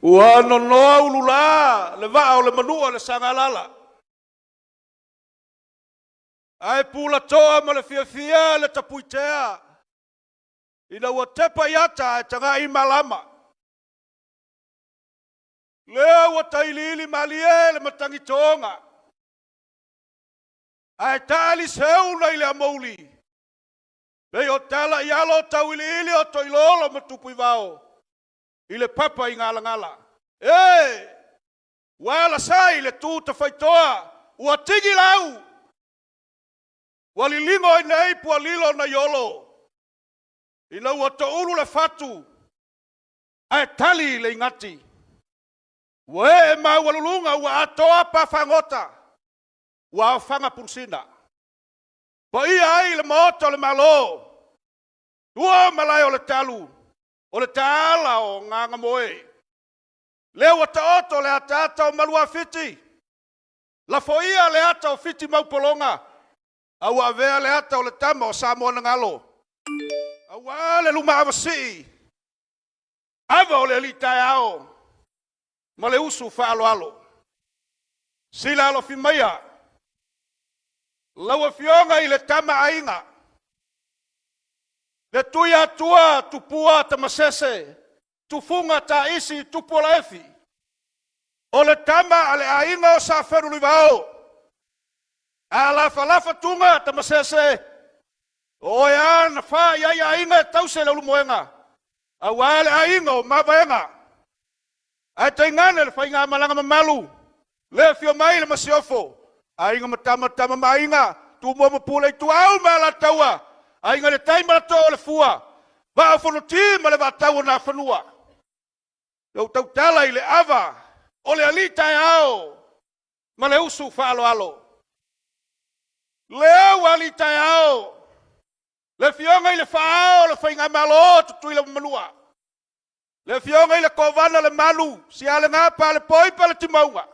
Ua nonoa ulula le vaa o le manua le sangalala. Ai pula toa ma le fia le tapuitea. Ina ua tepa iata e tanga i malama. Lea ua tailili malie le matangi tonga. Ai tali seu na ile amauli. Pei o tala i alo tau ili o toilolo matupui vao. Ile papa i ngala. Wala sai le tu ta faitoa. Ua tigi lau. Walilingo i nei pua lilo na yolo. Ina ua toulu le fatu. Ai tali le ingati. Ue ma walulunga ua atoa pa fangota. Ua fanga pulsina. Pa ia ai le moto le malo. Ua malai o le talu. O le taala o nganga moe. Leo ta oto le atata o malua fiti. La foia le ata o fiti maupolonga. Au avea le ata o le tama o Samoa na ngalo. Au ale luma avasi. Ava o le alitai ao. Ma le usu fa alo. Sila alo fimaya. Laua fionga i le tama ainga. Le tuia tua tupua tamasese. Tufunga ta isi tupola efi. O le tama ale ainga o sa feru livao. A lafa tunga tamasese. O ya na fa ya ainga tause le lumoenga. A wale ainga o mabaenga. A tengane le fainga malanga mamalu. Le fio mai le masiofo. Ainga matama mainga. Tu mo mapule tu au mala taua. Ainga le taima to le fua. Va fono ti ma le va taua na fanua. Yo tau tala i le ava. O le alita e ao. Ma le usu fa alo. Leo alita e ao. Le fionga i le fa ao le fainga malo tutu i le manua. Le fionga i le kovana le malu. Si ale ngapa le poi pa le timaunga.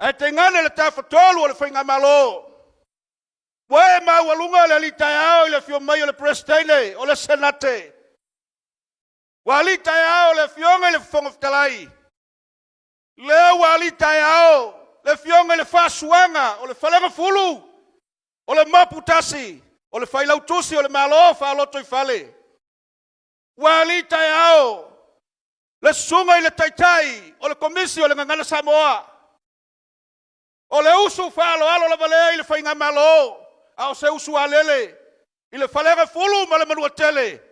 E te ngane le tafatolu o le fainga malo. Wae ma walunga le alita e ao i le fionga i le prestene o le senate. Walita e ao le fionga i le fonga fitalai. Leo walita e ao le fionga i le fasuanga o le falenga fulu. O le maputasi. O le failautusi o le malo fa loto i fale. Walita e ao le sunga i le taitai o le komisi o le ngangana Samoa. O le usu fa alo le vale i le fainga malo. Ao se usu alele. I le falenga fulu ma le manua tele.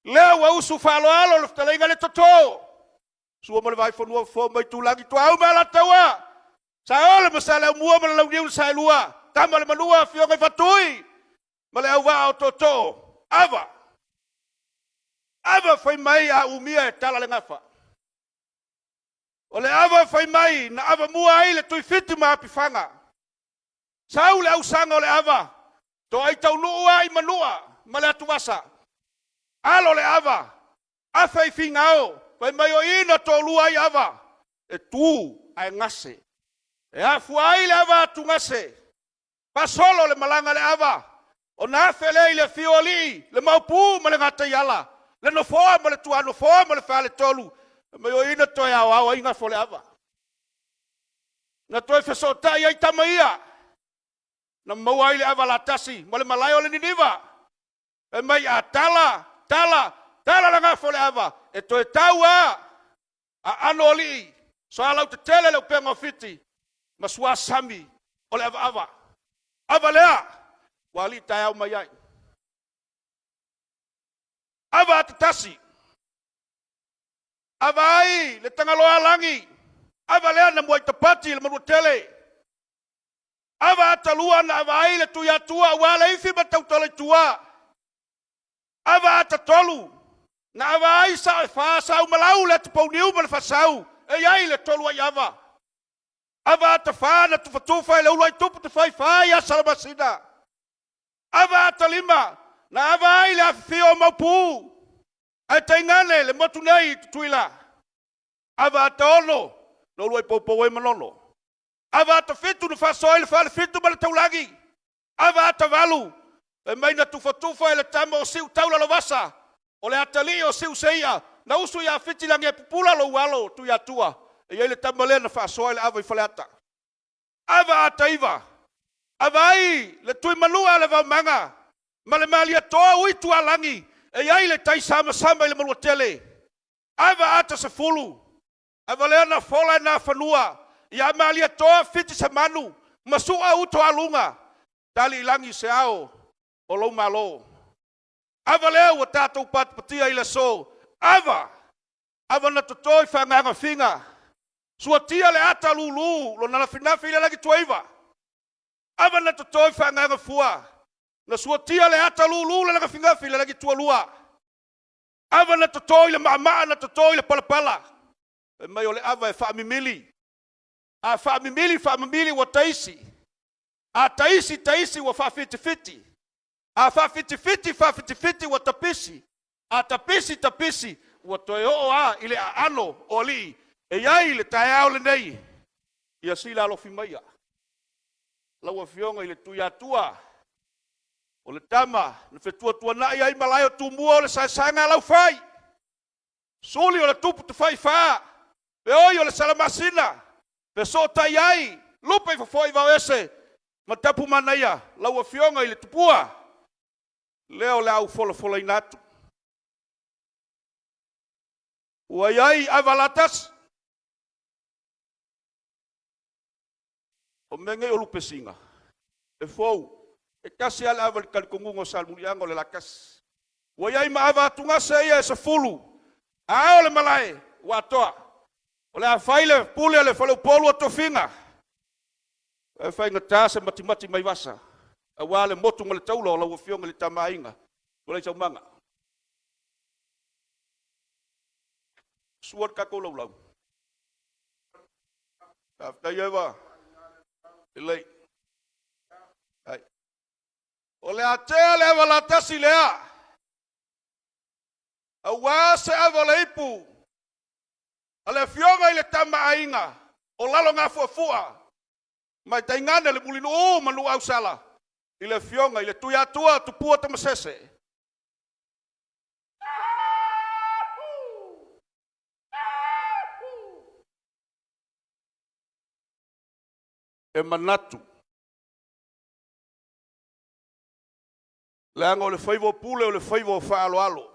Leo wa usu fa alo le ftalenga le toto. Sua mo le vai fonua fo mai tu langi tu au mala taua. Sa ole masala mua ma le launiu sa lua. Tama le manua fionga i fatui. Ma le au va o toto. Ava fai mai a umia e tala le ngafa. O le ava fai mai na ava mua ai le tui fiti ma apifanga. Sau le au sanga o le ava. To ai tau nua i manua. Ma le atu wasa. Alo le ava. Afa i fingao. Fai mai o ina to lua i ava. E tu ai ngase. E afu ai le ava atu ngase. Pasolo le malanga le ava. O na fele i le fioli. Le maupu ma le ngata yala. Le no foa ma le tua no foa ma le fale tolu. Ma yo ina to ya wa inga fo le ava. Na to feso ta ia tamaia. Na mau ai le ava la tasi, ma le malai o le niniva. E mai a tala la nga fo le ava. E to e taua a anoli. So ala te tele le pengo fiti. Ma sua sami o le ava. Ava lea. Wali tai au mai ai. Ava atatasi. Ava ai, le tangaloa langi. Ava lea na mua itapati, le manua tele. Ava atalua na ava ai, le tuia tua, wala ifi matautole tua. Ava atatolu. Na ava ai sa e faa sau malau, le tupau niu ma le fasau. E ai le tolu ai ava. Ava atafaa na tufatufa, le ulu ai tupu te fai fai a salamasina. Ava atalima. Na ava ai le afio maupu. Ai taingane le motu nei tutuila. Ava ataono. No luai popo e manono. Ava atafitu na fasoi le fale fitu ma le taulagi. Ava atavalu. E mai na tufa e le tamo o siu taula lo vasa. O le atali o siu seia. na usu ia fiti lange pupula lo walo tu ia tua. E ia le tamale na whaasoa le awa i whaleata. Ava ataiva. Ava ai le tui manua le vau manga. Ma le malia toa ui tua langi. E ia le tai sama sama i le malua tele. Ava ata se fulu. Ava lea na fola na whanua. Ia malia toa fiti sa manu. Masua uto alunga. Tali ilangi se ao. O lo malo. Ava lea ua tātou patpatia i le so. Ava na totoi whanganga whinga. Sua tia le ata lulu. Lo nana whinafi le lagi tuaiva. Ava na totoi whanganga fua. Na sua tia le ata lulu le lagi whingafi le lagi tualua. Ava na totoi le maamaa na totoi le palapala. E mai o le ava e whaamimili. A whaamimili wa taisi. A taisi wa whaafiti. A whaafiti wa tapisi. A tapisi wa toi o a ile a ano o li. E iai le tae au le nei. Ia sila alofi maia. Laua fionga ile tuiatua. O le tama. Na whetua na iai malayo tumua o le saisanga lau fai. Suli o le tupu tu fai faa. Pe oi o le salamasina. Pe so tai ai. Lupa i fafoi vau ese. Ma tapu manaia. Laua fionga ile tupua. Leo le au fola inatu. Ua iai avalatas. O menge o lupe singa. E fou. E kasi ala aval kalikongungo salmuniango le lakas. Ua iai ma ava atunga se ia e sa fulu. A o le malae. Ua atoa. O le afaile pule le fale polu a tofinga. E fai ngata se mati mai wasa. A wale motu ngale taula o lau fionga le tamainga. Ua le manga. Suat kako lau. After ever. Ilai. Ai. O le atea le ava la tasi lea. A wase ava le ipu. A le fionga i le tamainga. O lalo ngā fuafua. Mai taingane le mulino o manu au sala. I le fionga i le tuiatua tupua tamasese. E manatu. Leanga o le whaivo pule o le whaivo whaaloalo.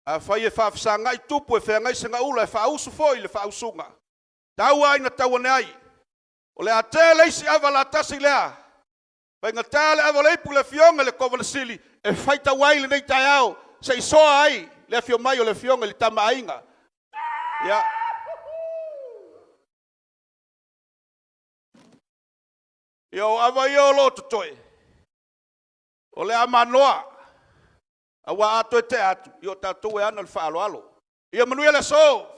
A whai e whaafisanga i tupu e whengai senga ula e whaausu foi le whaausunga. Tau ai na tau ane ai. O le ate leisi ava la tasi lea. Pai ngata le ava leipu le fionga le kova le sili. E whaita wai le nei tai au. Se isoa ai. Le fio mai o le fionga le tama ainga. Ya. Yo ava yo lo tutoi. O le amanoa. Awa ato e te atu. Yo tatou e ana le whaaloalo. Ia manuia le so.